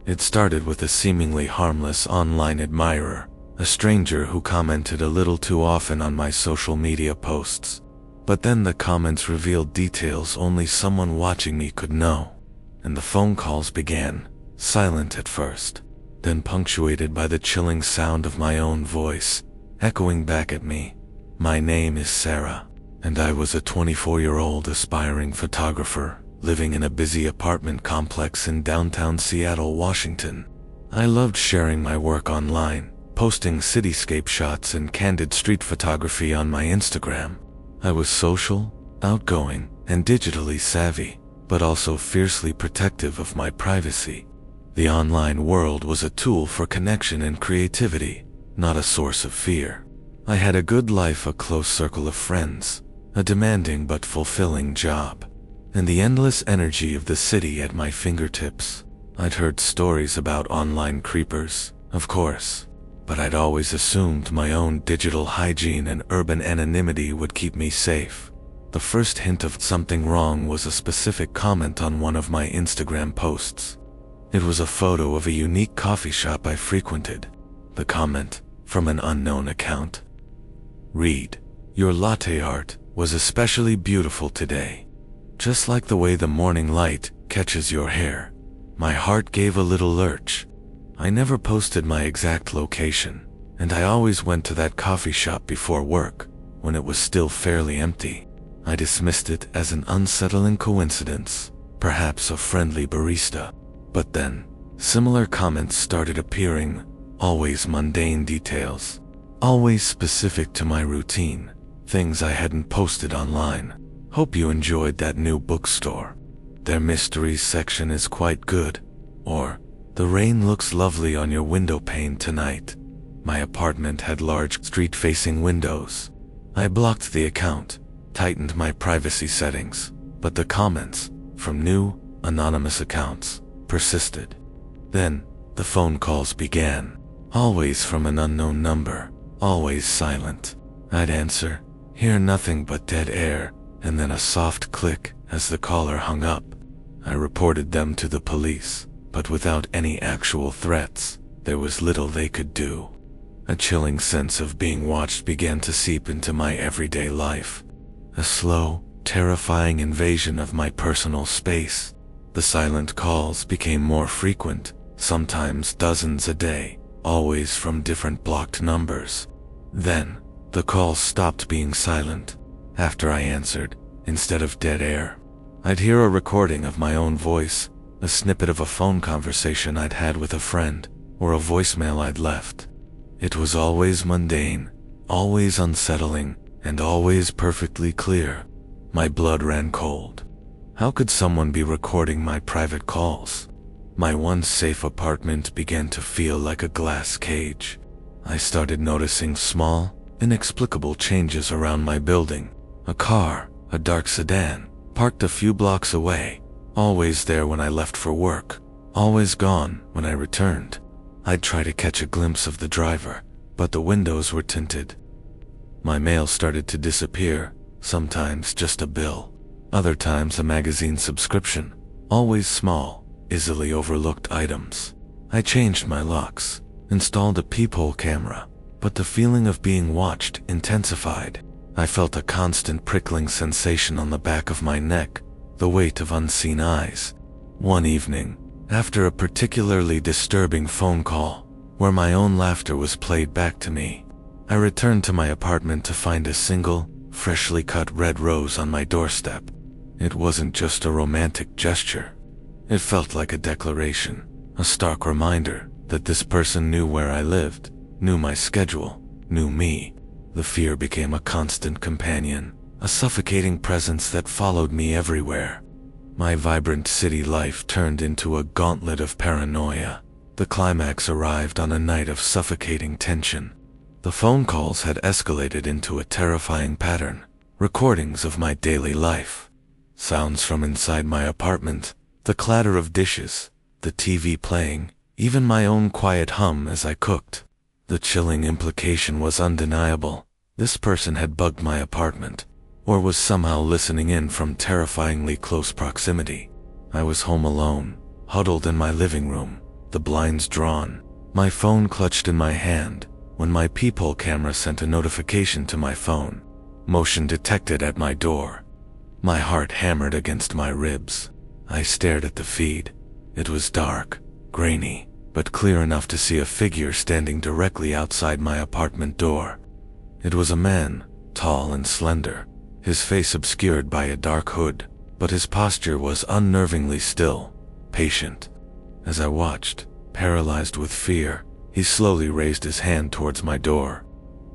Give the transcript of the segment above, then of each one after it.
It started with a seemingly harmless online admirer, a stranger who commented a little too often on my social media posts. But then the comments revealed details only someone watching me could know. And the phone calls began, silent at first, then punctuated by the chilling sound of my own voice, echoing back at me. My name is Sarah, and I was a 24-year-old aspiring photographer, living in a busy apartment complex in downtown Seattle, Washington. I loved sharing my work online, posting cityscape shots and candid street photography on my Instagram. I was social, outgoing, and digitally savvy, but also fiercely protective of my privacy. The online world was a tool for connection and creativity, not a source of fear. I had a good life, a close circle of friends, a demanding but fulfilling job, and the endless energy of the city at my fingertips. I'd heard stories about online creepers, of course, but I'd always assumed my own digital hygiene and urban anonymity would keep me safe. The first hint of something wrong was a specific comment on one of my Instagram posts. It was a photo of a unique coffee shop I frequented. The comment, from an unknown account, read, "Your latte art was especially beautiful today. Just like the way the morning light catches your hair." My heart gave a little lurch. I never posted my exact location, and I always went to that coffee shop before work, when it was still fairly empty. I dismissed it as an unsettling coincidence, perhaps a friendly barista. But then, similar comments started appearing, always mundane details, always specific to my routine, things I hadn't posted online. "Hope you enjoyed that new bookstore. Their mysteries section is quite good." Or, "The rain looks lovely on your window pane tonight." My apartment had large street-facing windows. I blocked the account, tightened my privacy settings, but the comments, from new, anonymous accounts, persisted. Then, the phone calls began, always from an unknown number, always silent. I'd answer, hear nothing but dead air, and then a soft click as the caller hung up. I reported them to the police, but without any actual threats, there was little they could do. A chilling sense of being watched began to seep into my everyday life. A slow, terrifying invasion of my personal space. The silent calls became more frequent, sometimes dozens a day, always from different blocked numbers. Then, the calls stopped being silent. After I answered, instead of dead air, I'd hear a recording of my own voice, a snippet of a phone conversation I'd had with a friend, or a voicemail I'd left. It was always mundane, always unsettling, and always perfectly clear. My blood ran cold. How could someone be recording my private calls? My once safe apartment began to feel like a glass cage. I started noticing small, inexplicable changes around my building. A car, a dark sedan, parked a few blocks away, always there when I left for work, always gone when I returned. I'd try to catch a glimpse of the driver, but the windows were tinted. My mail started to disappear, sometimes just a bill. Other times a magazine subscription, always small, easily overlooked items. I changed my locks, installed a peephole camera, but the feeling of being watched intensified. I felt a constant prickling sensation on the back of my neck, the weight of unseen eyes. One evening, after a particularly disturbing phone call, where my own laughter was played back to me, I returned to my apartment to find a single, freshly cut red rose on my doorstep. It wasn't just a romantic gesture. It felt like a declaration, a stark reminder that this person knew where I lived, knew my schedule, knew me. The fear became a constant companion, a suffocating presence that followed me everywhere. My vibrant city life turned into a gauntlet of paranoia. The climax arrived on a night of suffocating tension. The phone calls had escalated into a terrifying pattern, recordings of my daily life. Sounds from inside my apartment, the clatter of dishes, the TV playing, even my own quiet hum as I cooked. The chilling implication was undeniable. This person had bugged my apartment, or was somehow listening in from terrifyingly close proximity. I was home alone, huddled in my living room, the blinds drawn, my phone clutched in my hand, when my peephole camera sent a notification to my phone. Motion detected at my door. My heart hammered against my ribs. I stared at the feed. It was dark, grainy, but clear enough to see a figure standing directly outside my apartment door. It was a man, tall and slender, his face obscured by a dark hood, but his posture was unnervingly still, patient. As I watched, paralyzed with fear, he slowly raised his hand towards my door.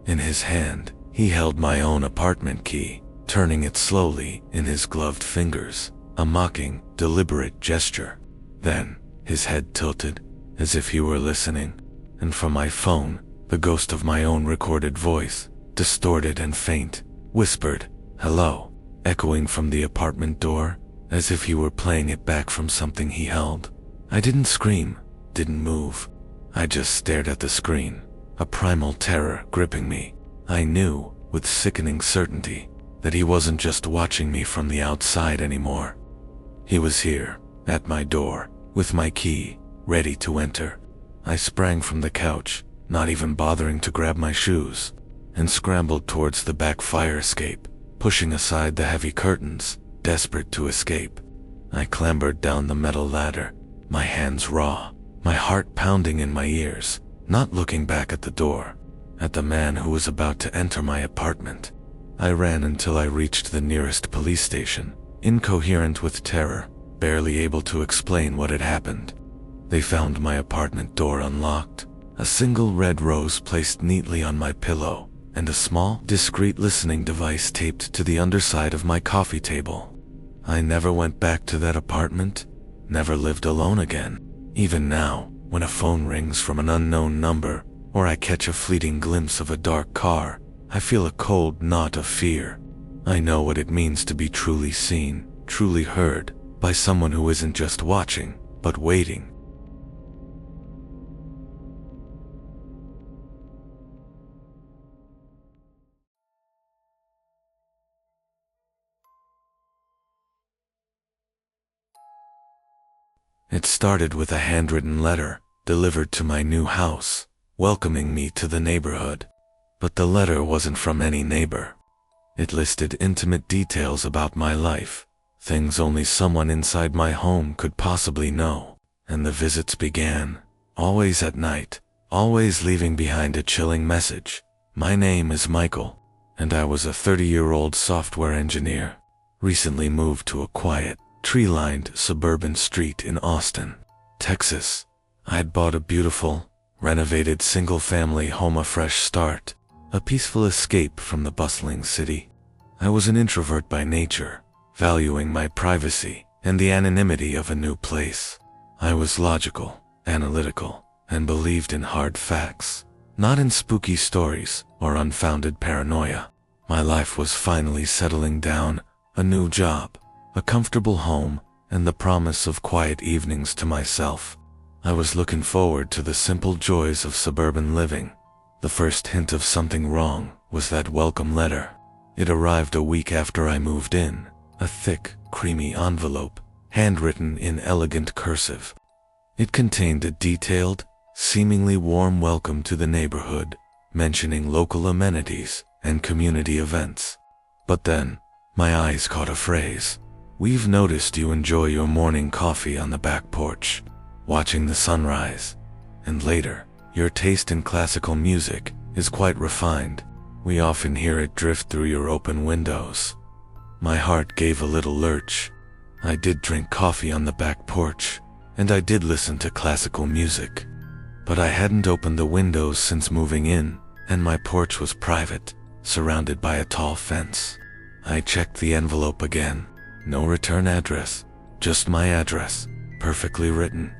In his hand, he held my own apartment key, turning it slowly in his gloved fingers, a mocking, deliberate gesture. Then, his head tilted, as if he were listening, and from my phone, the ghost of my own recorded voice, distorted and faint, whispered, "Hello," echoing from the apartment door, as if he were playing it back from something he held. I didn't scream, didn't move. I just stared at the screen, a primal terror gripping me. I knew, with sickening certainty, that he wasn't just watching me from the outside anymore. He was here, at my door, with my key, ready to enter. I sprang from the couch, not even bothering to grab my shoes, and scrambled towards the back fire escape, pushing aside the heavy curtains, desperate to escape. I clambered down the metal ladder, my hands raw, my heart pounding in my ears, not looking back at the door, at the man who was about to enter my apartment. I ran until I reached the nearest police station, incoherent with terror, barely able to explain what had happened. They found my apartment door unlocked, a single red rose placed neatly on my pillow, and a small, discreet listening device taped to the underside of my coffee table. I never went back to that apartment, never lived alone again. Even now, when a phone rings from an unknown number, or I catch a fleeting glimpse of a dark car, I feel a cold knot of fear. I know what it means to be truly seen, truly heard, by someone who isn't just watching, but waiting. It started with a handwritten letter, delivered to my new house, welcoming me to the neighborhood. But the letter wasn't from any neighbor. It listed intimate details about my life, things only someone inside my home could possibly know. And the visits began, always at night, always leaving behind a chilling message. My name is Michael, and I was a 30-year-old software engineer, recently moved to a quiet, tree-lined suburban street in Austin, Texas. I had bought a beautiful, renovated single-family home, a fresh start, a peaceful escape from the bustling city. I was an introvert by nature, valuing my privacy and the anonymity of a new place. I was logical, analytical, and believed in hard facts, not in spooky stories or unfounded paranoia. My life was finally settling down, a new job, a comfortable home, and the promise of quiet evenings to myself. I was looking forward to the simple joys of suburban living. The first hint of something wrong was that welcome letter. It arrived a week after I moved in, a thick, creamy envelope, handwritten in elegant cursive. It contained a detailed, seemingly warm welcome to the neighborhood, mentioning local amenities and community events. But then, my eyes caught a phrase. "We've noticed you enjoy your morning coffee on the back porch, watching the sunrise. And later, your taste in classical music is quite refined. We often hear it drift through your open windows." My heart gave a little lurch. I did drink coffee on the back porch, and I did listen to classical music. But I hadn't opened the windows since moving in, and my porch was private, surrounded by a tall fence. I checked the envelope again. No return address, just my address, perfectly written.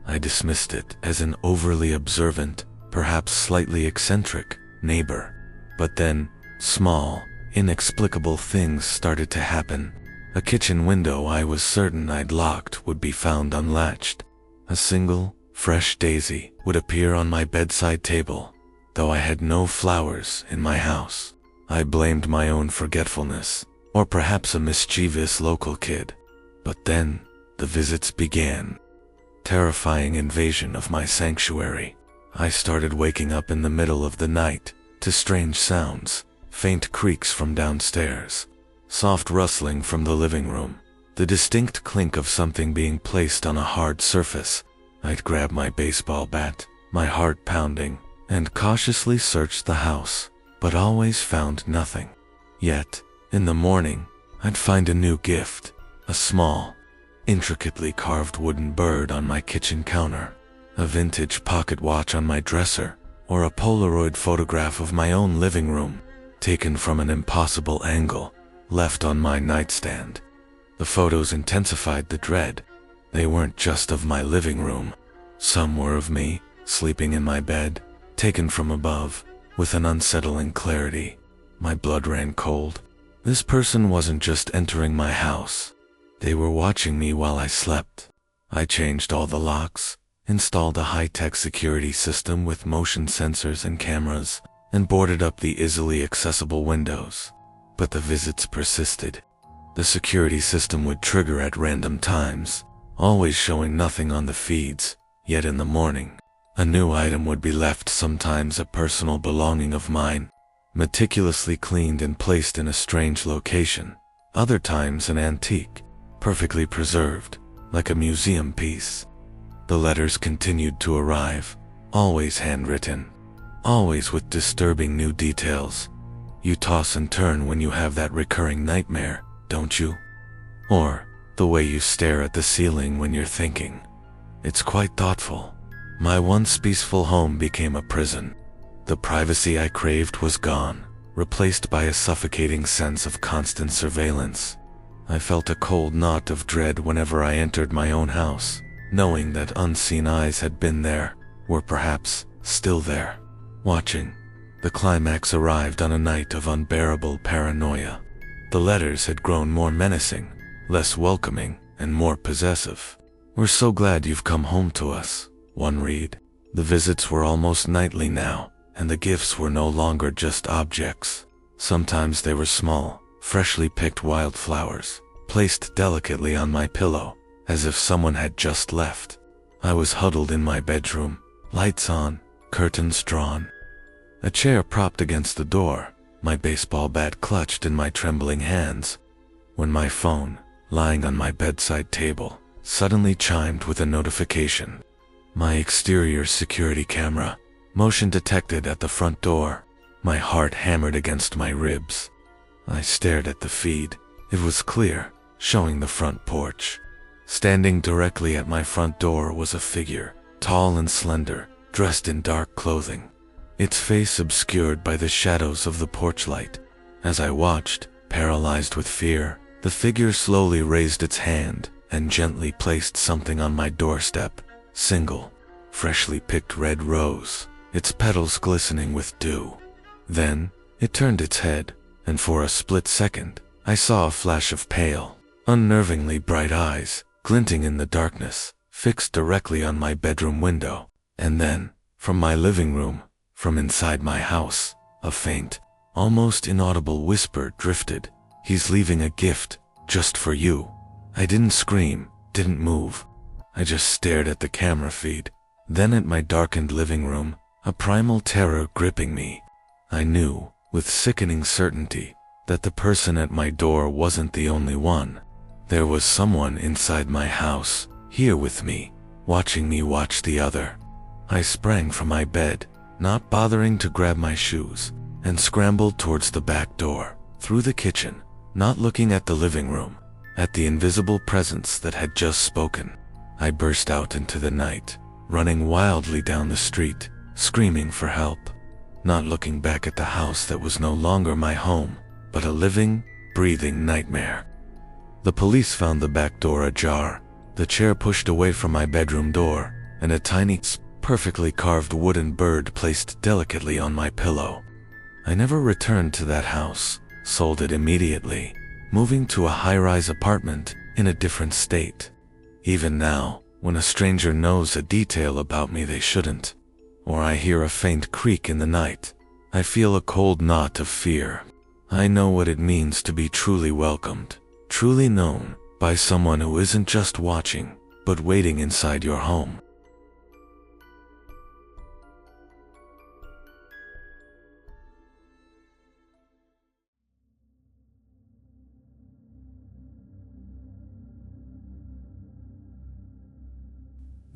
I dismissed it as an overly observant, perhaps slightly eccentric, neighbor. But then, small, inexplicable things started to happen. A kitchen window I was certain I'd locked would be found unlatched. A single, fresh daisy would appear on my bedside table, though I had no flowers in my house. I blamed my own forgetfulness, or perhaps a mischievous local kid. But then, the visits began. terrifying invasion of my sanctuary. I started waking up in the middle of the night to strange sounds, faint creaks from downstairs, soft rustling from the living room, the distinct clink of something being placed on a hard surface. I'd grab my baseball bat, my heart pounding, and cautiously searched the house, but always found nothing. Yet, in the morning, I'd find a new gift, a small, intricately carved wooden bird on my kitchen counter, a vintage pocket watch on my dresser, or a Polaroid photograph of my own living room, taken from an impossible angle, left on my nightstand. The photos intensified the dread. They weren't just of my living room. Some were of me, sleeping in my bed, taken from above, with an unsettling clarity. My blood ran cold. This person wasn't just entering my house. They were watching me while I slept. I changed all the locks, installed a high-tech security system with motion sensors and cameras, and boarded up the easily accessible windows. But the visits persisted. The security system would trigger at random times, always showing nothing on the feeds, yet in the morning, a new item would be left, sometimes a personal belonging of mine, meticulously cleaned and placed in a strange location, other times an antique, perfectly preserved, like a museum piece. The letters continued to arrive, always handwritten, always with disturbing new details. You toss and turn when you have that recurring nightmare, don't you? Or the way you stare at the ceiling when you're thinking. It's quite thoughtful. My once peaceful home became a prison. The privacy I craved was gone, replaced by a suffocating sense of constant surveillance. I felt a cold knot of dread whenever I entered my own house, knowing that unseen eyes had been there, were perhaps still there, watching. The climax arrived on a night of unbearable paranoia. The letters had grown more menacing, less welcoming, and more possessive. "We're so glad you've come home to us," one read. The visits were almost nightly now, and the gifts were no longer just objects. Sometimes they were small, freshly picked wildflowers, placed delicately on my pillow, as if someone had just left. I was huddled in my bedroom, lights on, curtains drawn. A chair propped against the door, my baseball bat clutched in my trembling hands, when my phone, lying on my bedside table, suddenly chimed with a notification. My exterior security camera, motion detected at the front door. My heart hammered against my ribs. I stared at the feed. It was clear, showing the front porch. Standing directly at my front door was a figure, tall and slender, dressed in dark clothing, its face obscured by the shadows of the porch light. As I watched, paralyzed with fear, the figure slowly raised its hand and gently placed something on my doorstep. Single, freshly picked red rose, its petals glistening with dew. Then, it turned its head, and for a split second, I saw a flash of pale, unnervingly bright eyes, glinting in the darkness, fixed directly on my bedroom window. And then, from my living room, from inside my house, a faint, almost inaudible whisper drifted. "He's leaving a gift, just for you." I didn't scream, didn't move. I just stared at the camera feed, then at my darkened living room, a primal terror gripping me. I knew, with sickening certainty, that the person at my door wasn't the only one. There was someone inside my house, here with me, watching me watch the other. I sprang from my bed, not bothering to grab my shoes, and scrambled towards the back door, through the kitchen, not looking at the living room, at the invisible presence that had just spoken. I burst out into the night, running wildly down the street, screaming for help, not looking back at the house that was no longer my home, but a living, breathing nightmare. The police found the back door ajar, the chair pushed away from my bedroom door, and a tiny, perfectly carved wooden bird placed delicately on my pillow. I never returned to that house, sold it immediately, moving to a high-rise apartment in a different state. Even now, when a stranger knows a detail about me they shouldn't, or I hear a faint creak in the night, I feel a cold knot of fear. I know what it means to be truly welcomed, truly known, by someone who isn't just watching, but waiting inside your home.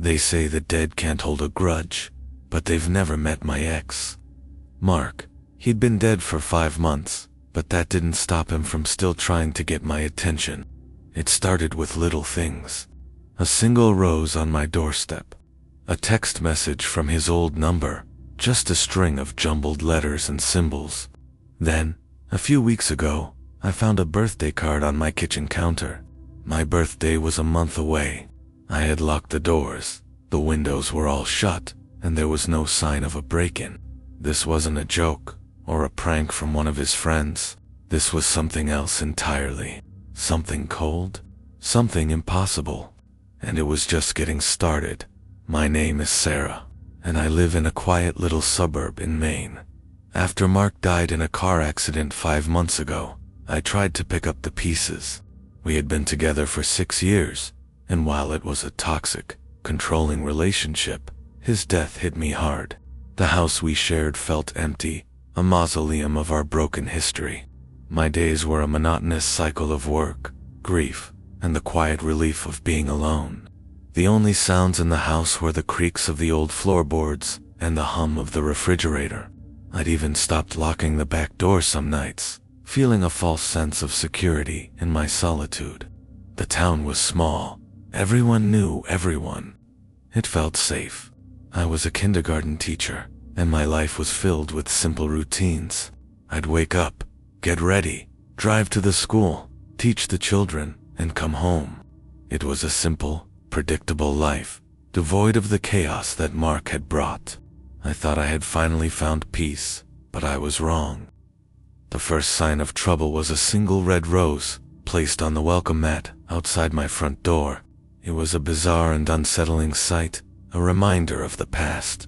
They say the dead can't hold a grudge, but they've never met my ex, Marc. He'd been dead for 5 months, but that didn't stop him from still trying to get my attention. It started with little things. A single rose on my doorstep, a text message from his old number, just a string of jumbled letters and symbols. Then, a few weeks ago, I found a birthday card on my kitchen counter. My birthday was a month away. I had locked the doors, the windows were all shut, and there was no sign of a break-in. This wasn't a joke, or a prank from one of his friends. This was something else entirely. Something cold, something impossible. And it was just getting started. My name is Sarah, and I live in a quiet little suburb in Maine. After Marc died in a car accident 5 months ago, I tried to pick up the pieces. We had been together for 6 years, and while it was a toxic, controlling relationship, his death hit me hard. The house we shared felt empty, a mausoleum of our broken history. My days were a monotonous cycle of work, grief, and the quiet relief of being alone. The only sounds in the house were the creaks of the old floorboards and the hum of the refrigerator. I'd even stopped locking the back door some nights, feeling a false sense of security in my solitude. The town was small. Everyone knew everyone. It felt safe. I was a kindergarten teacher, and my life was filled with simple routines. I'd wake up, get ready, drive to the school, teach the children, and come home. It was a simple, predictable life, devoid of the chaos that Marc had brought. I thought I had finally found peace, but I was wrong. The first sign of trouble was a single red rose, placed on the welcome mat outside my front door. It was a bizarre and unsettling sight, a reminder of the past.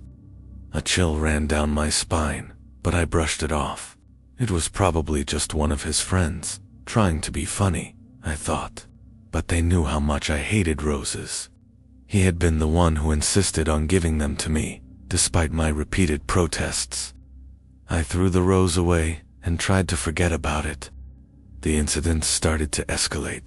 A chill ran down my spine, but I brushed it off. It was probably just one of his friends, trying to be funny, I thought. But they knew how much I hated roses. He had been the one who insisted on giving them to me, despite my repeated protests. I threw the rose away and tried to forget about it. The incident started to escalate.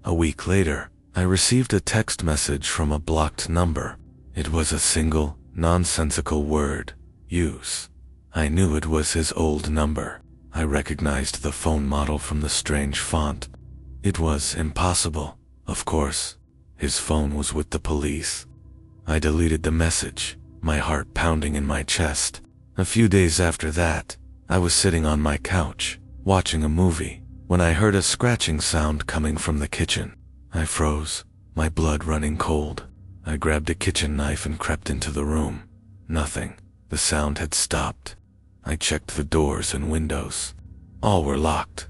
A week later, I received a text message from a blocked number. It was a single, nonsensical word, use. I knew it was his old number. I recognized the phone model from the strange font. It was impossible, of course. His phone was with the police. I deleted the message, my heart pounding in my chest. A few days after that, I was sitting on my couch, watching a movie, when I heard a scratching sound coming from the kitchen. I froze, my blood running cold. I grabbed a kitchen knife and crept into the room. Nothing. The sound had stopped. I checked the doors and windows. All were locked.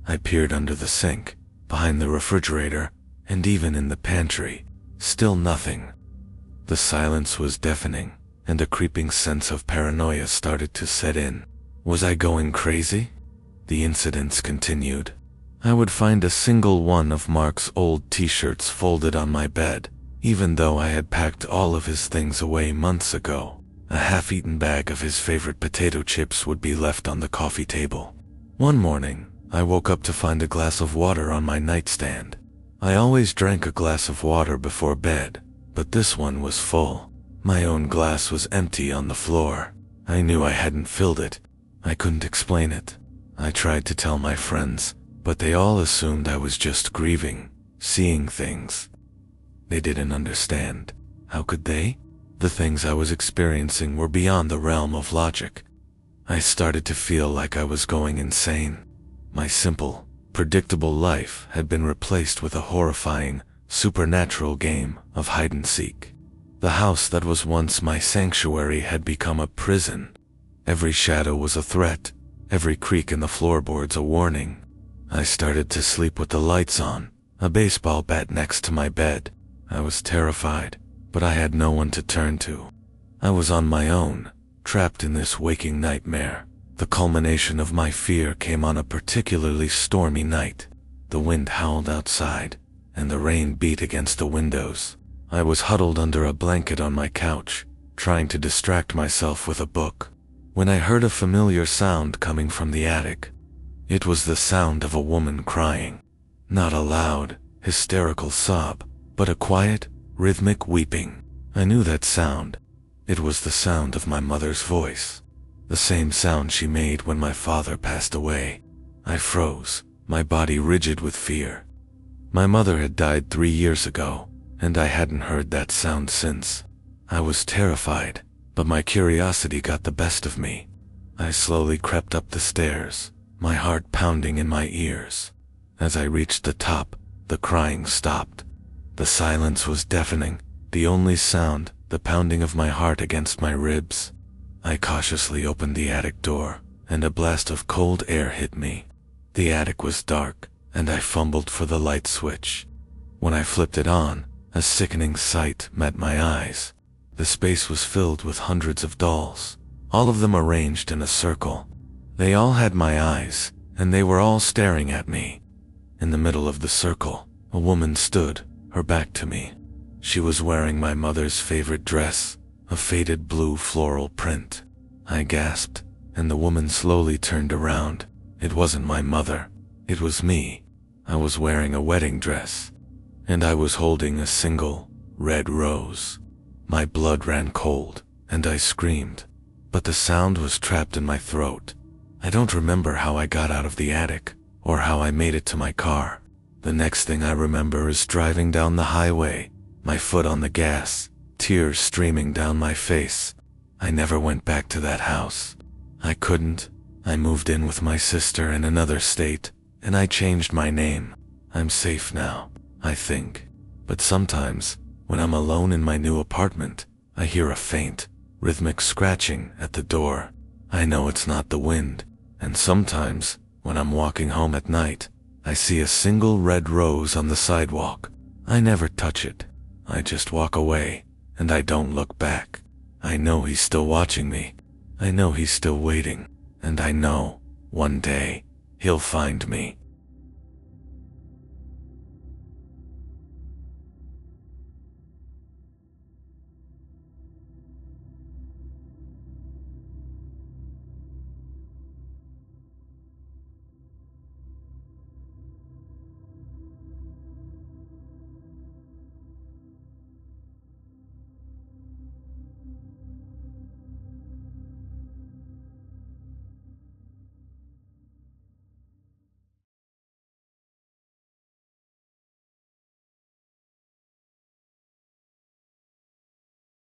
I peered under the sink, behind the refrigerator, and even in the pantry. Still nothing. The silence was deafening, and a creeping sense of paranoia started to set in. Was I going crazy? The incidents continued. I would find a single one of Marc's old t-shirts folded on my bed, even though I had packed all of his things away months ago. A half-eaten bag of his favorite potato chips would be left on the coffee table. One morning, I woke up to find a glass of water on my nightstand. I always drank a glass of water before bed, but this one was full. My own glass was empty on the floor. I knew I hadn't filled it. I couldn't explain it. I tried to tell my friends, but they all assumed I was just grieving, seeing things. They didn't understand. How could they? The things I was experiencing were beyond the realm of logic. I started to feel like I was going insane. My simple, predictable life had been replaced with a horrifying, supernatural game of hide-and-seek. The house that was once my sanctuary had become a prison. Every shadow was a threat, every creak in the floorboards a warning. I started to sleep with the lights on, a baseball bat next to my bed. I was terrified, but I had no one to turn to. I was on my own, trapped in this waking nightmare. The culmination of my fear came on a particularly stormy night. The wind howled outside, and the rain beat against the windows. I was huddled under a blanket on my couch, trying to distract myself with a book, when I heard a familiar sound coming from the attic. It was the sound of a woman crying. Not a loud, hysterical sob, but a quiet, rhythmic weeping. I knew that sound. It was the sound of my mother's voice. The same sound she made when my father passed away. I froze, my body rigid with fear. My mother had died 3 years ago, and I hadn't heard that sound since. I was terrified, but my curiosity got the best of me. I slowly crept up the stairs, my heart pounding in my ears. As I reached the top, the crying stopped. The silence was deafening, the only sound, the pounding of my heart against my ribs. I cautiously opened the attic door, and a blast of cold air hit me. The attic was dark, and I fumbled for the light switch. When I flipped it on, a sickening sight met my eyes. The space was filled with hundreds of dolls, all of them arranged in a circle. They all had my eyes, and they were all staring at me. In the middle of the circle, a woman stood, her back to me. She was wearing my mother's favorite dress, a faded blue floral print. I gasped, and the woman slowly turned around. It wasn't my mother. It was me. I was wearing a wedding dress, and I was holding a single, red rose. My blood ran cold, and I screamed, but the sound was trapped in my throat. I don't remember how I got out of the attic, or how I made it to my car. The next thing I remember is driving down the highway, my foot on the gas, tears streaming down my face. I never went back to that house. I couldn't. I moved in with my sister in another state, and I changed my name. I'm safe now, I think. But sometimes, when I'm alone in my new apartment, I hear a faint, rhythmic scratching at the door. I know it's not the wind, and sometimes, when I'm walking home at night, I see a single red rose on the sidewalk. I never touch it. I just walk away, and I don't look back. I know he's still watching me. I know he's still waiting, and I know, one day, he'll find me.